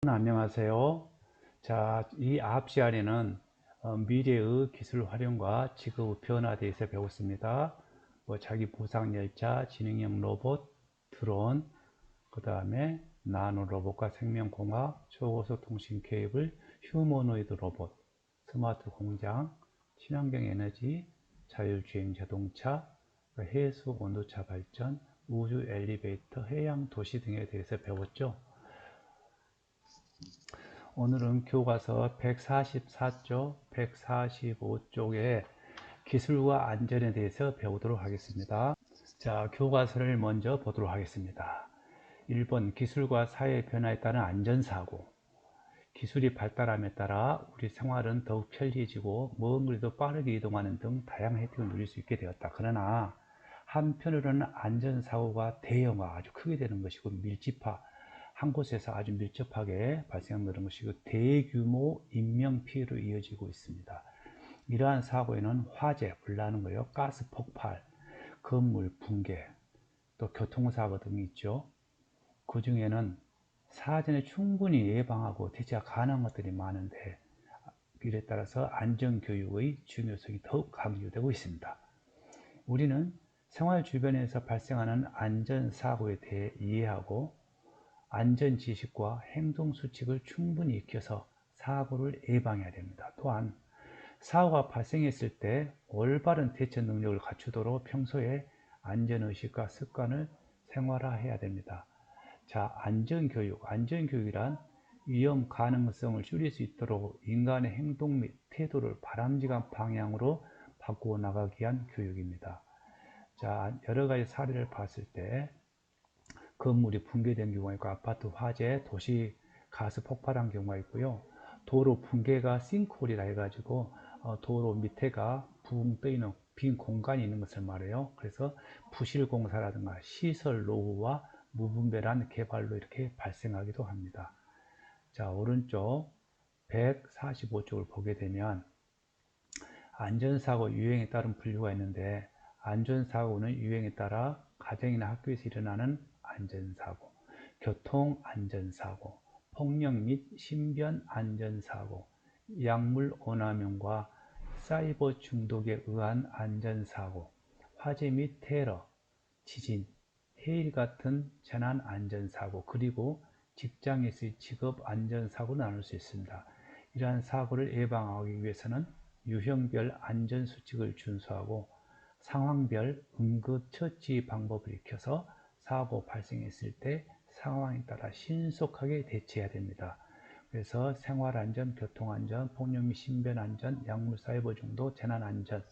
안녕하세요. 자, 이 앞 시간에는 미래의 기술 활용과 직업의 변화에 대해서 배웠습니다. 자기 보상 열차, 지능형 로봇, 드론, 그 다음에 나노 로봇과 생명공학, 초고속 통신 케이블, 휴머노이드 로봇, 스마트 공장, 친환경 에너지, 자율주행 자동차, 해수 온도차 발전, 우주 엘리베이터, 해양 도시 등에 대해서 배웠죠. 오늘은 교과서 144쪽, 145쪽의 기술과 안전에 대해서 배우도록 하겠습니다. 자, 교과서를 먼저 보도록 하겠습니다. 1번 기술과 사회 변화에 따른 안전사고. 기술이 발달함에 따라 우리 생활은 더욱 편리해지고 먼 거리도 빠르게 이동하는 등 다양한 혜택을 누릴 수 있게 되었다. 그러나 한편으로는 안전사고가 대형화, 아주 크게 되는 것이고 밀집화, 한 곳에서 아주 밀접하게 발생하는 것이고 대규모 인명피해로 이어지고 있습니다. 이러한 사고에는 화재, 불나는 거요, 가스 폭발, 건물 붕괴, 또 교통사고 등이 있죠. 그 중에는 사전에 충분히 예방하고 대처가 가능한 것들이 많은데 이에 따라서 안전교육의 중요성이 더욱 강조되고 있습니다. 우리는 생활 주변에서 발생하는 안전사고에 대해 이해하고 안전지식과 행동수칙을 충분히 익혀서 사고를 예방해야 됩니다. 또한 사고가 발생했을 때 올바른 대처 능력을 갖추도록 평소에 안전의식과 습관을 생활화해야 됩니다. 자, 안전교육이란 위험 가능성을 줄일 수 있도록 인간의 행동 및 태도를 바람직한 방향으로 바꾸어 나가기 위한 교육입니다. 자, 여러 가지 사례를 봤을 때 건물이 붕괴된 경우가 있고, 아파트 화재, 도시 가스 폭발한 경우가 있고요. 도로 붕괴가 싱크홀이라 해가지고 도로 밑에가 붕 떠있는 빈 공간이 있는 것을 말해요. 그래서 부실공사라든가 시설 노후와 무분별한 개발로 이렇게 발생하기도 합니다. 자, 오른쪽 145쪽을 보게 되면 안전사고 유형에 따른 분류가 있는데, 안전사고는 유형에 따라 가정이나 학교에서 일어나는 안전사고, 교통안전사고, 폭력 및 신변 안전사고, 약물 오남용과 사이버 중독에 의한 안전사고, 화재 및 테러, 지진, 해일 같은 재난 안전사고, 그리고 직장에서의 직업 안전사고를 나눌 수 있습니다. 이러한 사고를 예방하기 위해서는 유형별 안전수칙을 준수하고 상황별 응급처치 방법을 익혀서 사고 발생했을 때 상황에 따라 신속하게 대처해야 됩니다. 그래서 생활안전, 교통안전, 폭력 및 신변안전, 약물 사이버 중독, 재난안전,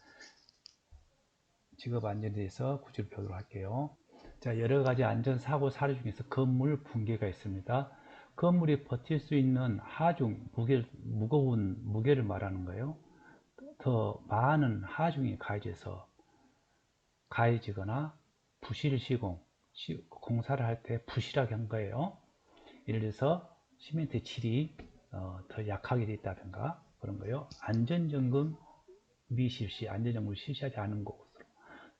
직업안전에 대해서 구체로 배우도록 할게요. 자, 여러 가지 안전사고 사례 중에서 건물 붕괴가 있습니다. 건물이 버틸 수 있는 하중, 무거운 무게를 말하는 거예요. 더 많은 하중이 가해지거나 부실 시공, 공사를 할 때 부실하게 한 거예요. 예를 들어서 시멘트 질이 더 약하게 돼 있다든가 그런 거예요. 안전점검 미실시, 안전점검을 실시하지 않은 곳으로,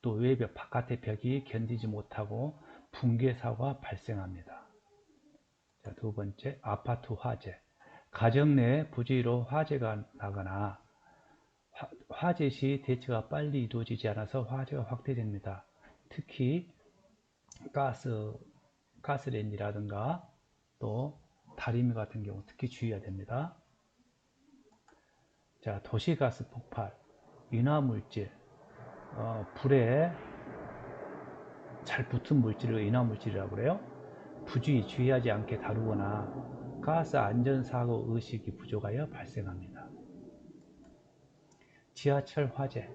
또 외벽 바깥의 벽이 견디지 못하고 붕괴 사고가 발생합니다. 자, 두 번째, 아파트 화재. 가정 내 부주의로 화재가 나거나 화재 시 대처가 빨리 이루어지지 않아서 화재가 확대됩니다. 특히 가스레인지라든가 또 다리미 같은 경우 특히 주의해야 됩니다. 자, 도시가스 폭발, 인화물질, 불에 잘 붙은 물질을 인화물질이라고 그래요. 주의하지 않게 다루거나 가스 안전사고 의식이 부족하여 발생합니다. 지하철 화재,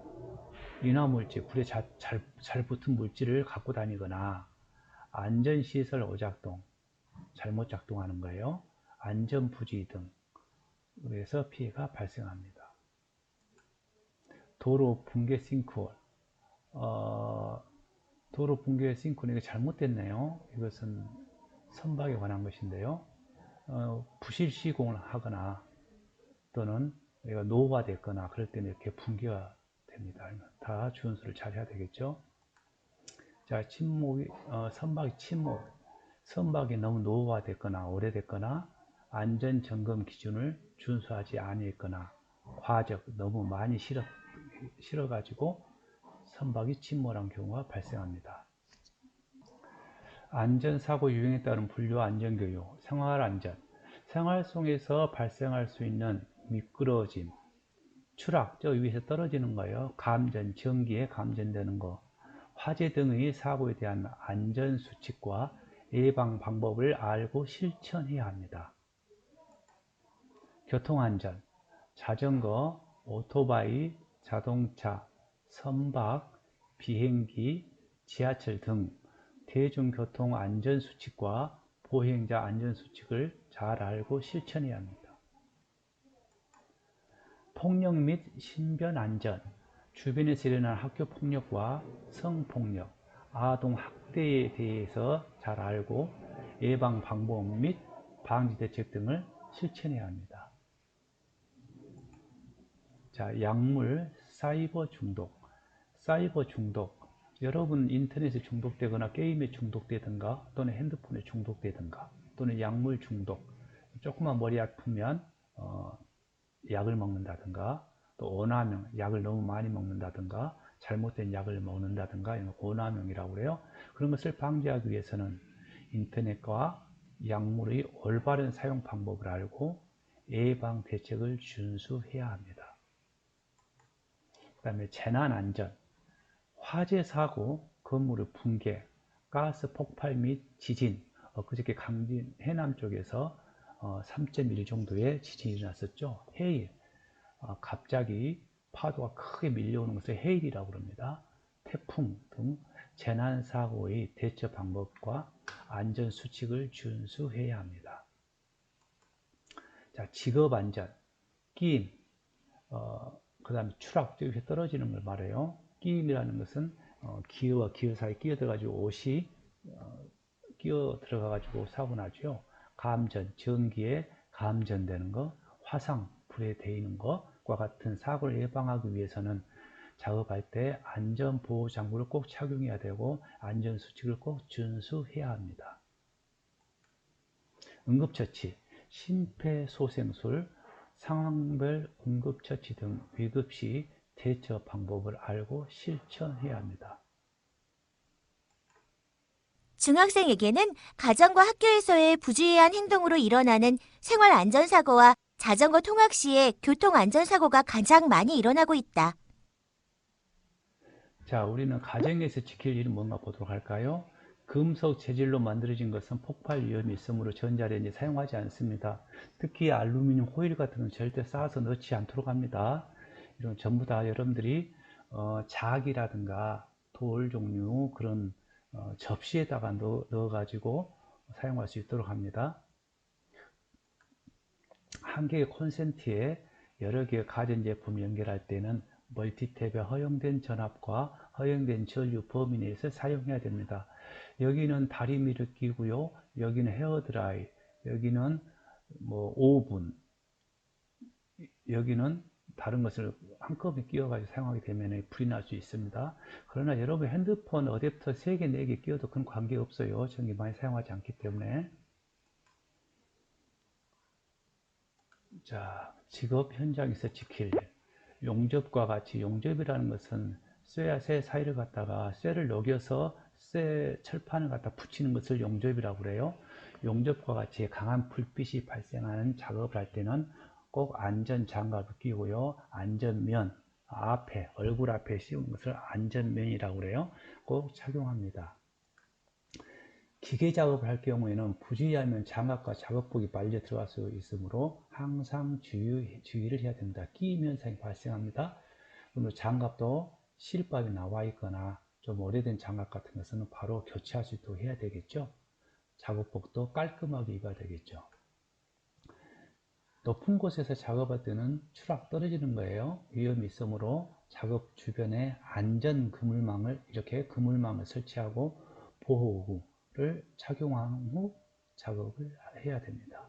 인화물질, 불에 잘 붙은 물질을 갖고 다니거나 안전시설 오작동, 잘못 작동하는 거예요. 안전부주의 등 그래서 피해가 발생합니다. 도로 붕괴 싱크홀, 도로 붕괴 싱크홀, 이거 잘못됐네요. 이것은 선박에 관한 것인데요. 부실 시공을 하거나 또는 노후화됐거나 그럴 때는 이렇게 붕괴가 됩니다. 다 준수를 잘 해야 되겠죠. 자, 선박이 침몰, 선박이 너무 노후화됐거나 오래됐거나 안전점검 기준을 준수하지 아니했거나 과적 너무 많이 실어가지고 선박이 침몰한 경우가 발생합니다. 안전사고 유형에 따른 분류 안전교육, 생활안전. 생활 속에서 발생할 수 있는 미끄러짐, 추락, 저 위에서 떨어지는 거예요. 감전, 전기에 감전되는 거, 화재 등의 사고에 대한 안전수칙과 예방 방법을 알고 실천해야 합니다. 교통안전, 자전거, 오토바이, 자동차, 선박, 비행기, 지하철 등 대중교통 안전수칙과 보행자 안전수칙을 잘 알고 실천해야 합니다. 폭력 및 신변 안전, 주변에서 일어나는 학교 폭력과 성폭력, 아동 학대에 대해서 잘 알고 예방 방법 및 방지 대책 등을 실천해야 합니다. 자, 약물, 사이버 중독. 사이버 중독. 여러분 인터넷에 중독되거나 게임에 중독되든가 또는 핸드폰에 중독되든가 또는 약물 중독. 조금만 머리 아프면 약을 먹는다든가 또 오남용, 약을 너무 많이 먹는다든가 잘못된 약을 먹는다든가 이런 오남용이라고 그래요. 그런 것을 방지하기 위해서는 인터넷과 약물의 올바른 사용 방법을 알고 예방 대책을 준수해야 합니다. 그 다음에 재난안전, 화재 사고, 건물의 붕괴, 가스 폭발 및 지진. 그저께 강진 해남 쪽에서 3.1 정도의 지진이 일어났었죠. 해일, 갑자기 파도가 크게 밀려오는 것을 해일이라고 합니다. 태풍 등 재난사고의 대처 방법과 안전수칙을 준수해야 합니다. 자, 직업안전, 끼임, 그 다음에 추락, 이렇게 떨어지는 걸 말해요. 끼임이라는 것은 기어와 기어 사이 끼어 들어가지고 옷이 끼어 들어가가지고 사고 나죠. 감전, 전기에 감전되는 거, 화상, 불에 데이는 것과 같은 사고를 예방하기 위해서는 작업할 때 안전보호 장구를 꼭 착용해야 되고 안전수칙을 꼭 준수해야 합니다. 응급처치, 심폐소생술, 상황별 응급처치 등 위급시 대처 방법을 알고 실천해야 합니다. 중학생에게는 가정과 학교에서의 부주의한 행동으로 일어나는 생활안전사고와 자전거 통학 시에 교통안전사고가 가장 많이 일어나고 있다. 자, 우리는 가정에서 지킬 일은 뭔가 보도록 할까요? 금속 재질로 만들어진 것은 폭발 위험이 있으므로 전자레인지 사용하지 않습니다. 특히 알루미늄 호일 같은 건 절대 쌓아서 넣지 않도록 합니다. 이런 전부 다 여러분들이 작이라든가 돌 종류 그런 접시에다가 넣어가지고 사용할 수 있도록 합니다. 한 개의 콘센트에 여러 개의 가전제품 연결할 때는 멀티탭에 허용된 전압과 허용된 전류 범위 내에서 사용해야 됩니다. 여기는 다리미를 끼고요. 여기는 헤어드라이, 여기는 오븐, 여기는 다른 것을 한꺼번에 끼워가지고 사용하게 되면 불이 날 수 있습니다. 그러나 여러분 핸드폰 어댑터 3개, 4개 끼워도 그건 관계없어요. 전기 많이 사용하지 않기 때문에. 자, 직업 현장에서 지킬 일. 용접과 같이 용접이라는 것은 쇠와 쇠 사이를 갖다가 쇠를 녹여서 쇠 철판을 갖다 붙이는 것을 용접이라고 그래요. 용접과 같이 강한 불빛이 발생하는 작업을 할 때는 꼭 안전장갑을 끼고요. 안전면 앞에 얼굴 앞에 씌우는 것을 안전면이라고 그래요. 꼭 착용합니다. 기계 작업을 할 경우에는 부주의하면 장갑과 작업복이 말려 들어갈 수 있으므로 항상 주의를 해야 됩니다. 끼임 현상이 발생합니다. 그러면 장갑도 실밥이 나와 있거나 좀 오래된 장갑 같은 것은 바로 교체할 수 있도록 해야 되겠죠. 작업복도 깔끔하게 입어야 되겠죠. 높은 곳에서 작업할 때는 추락 떨어지는 거예요. 위험이 있으므로 작업 주변에 안전 그물망을 이렇게 그물망을 설치하고 보호구를 착용한 후 작업을 해야 됩니다.